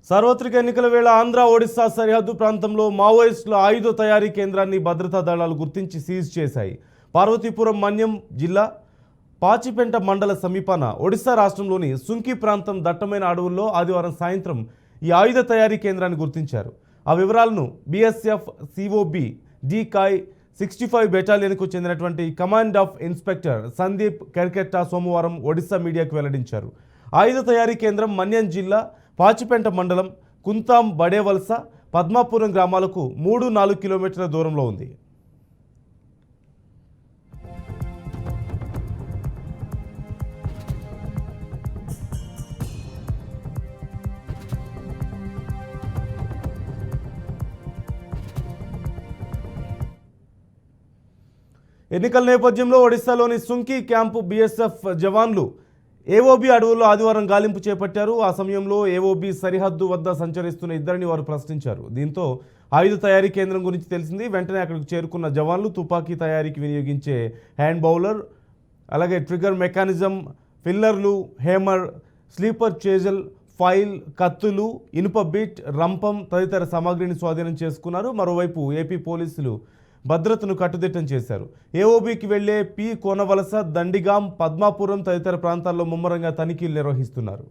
సార్వత్రిక ఎన్నికల వేళ ఆంధ్ర ఒడిశా సరిహద్దు ప్రాంతంలో మావోయిస్టుల ఆయుధ తయారీ కేంద్రాన్ని భద్రతా దళాలు గుర్తించి సీజ్ చేశాయి. పార్వతీపురం మన్యం జిల్లా పాచిపెంట మండల సమీపాన ఒడిశా రాష్ట్రంలోని సుంకి ప్రాంతం దట్టమైన అడవుల్లో ఆదివారం సాయంత్రం ఈ ఆయుధ తయారీ కేంద్రాన్ని గుర్తించారు. ఆ వివరాలను బీఎస్ఎఫ్ సిఓబి డికాయ్ 65 బెటాలియన్కు చెందినటువంటి కమాండ్ ఆఫ్ ఇన్స్పెక్టర్ సందీప్ కెర్కెట్టా సోమవారం ఒడిశా మీడియాకు వెల్లడించారు. ఆయుధ తయారీ కేంద్రం మన్యం జిల్లా పాచిపెంట మండలం కుంతాం బడేవలస పద్మాపురం గ్రామాలకు 3-4 కిలోమీటర్ల దూరంలో ఉంది. ఎన్నికల నేపథ్యంలో ఒడిశాలోని సుంకి క్యాంపు బీఎస్ఎఫ్ జవాన్లు ఏఓబీ అడవుల్లో ఆదివారం గాలింపు చేపట్టారు. ఆ సమయంలో ఏఓబీ సరిహద్దు వద్ద సంచరిస్తున్న ఇద్దరిని వారు ప్రశ్నించారు. దీంతో ఆయుధ తయారీ కేంద్రం గురించి తెలిసింది. వెంటనే అక్కడికి చేరుకున్న జవాన్లు తుపాకీ తయారీకి వినియోగించే హ్యాండ్ బౌలర్, అలాగే ట్రిగర్ మెకానిజం, ఫిల్లర్లు, హేమర్, స్లీపర్ చేజల్, ఫైల్, కత్తులు, ఇనుప బిట్, రంపం తదితర సామాగ్రిని స్వాధీనం చేసుకున్నారు. మరోవైపు ఏపీ పోలీసులు భద్రతను కట్టుదిట్టం చేశారు. ఏఓబీకి వెళ్లే పి కోనవలస, దండిగాం, పద్మాపురం తదితర ప్రాంతాల్లో ముమ్మరంగా తనిఖీలు నిర్వహిస్తున్నారు.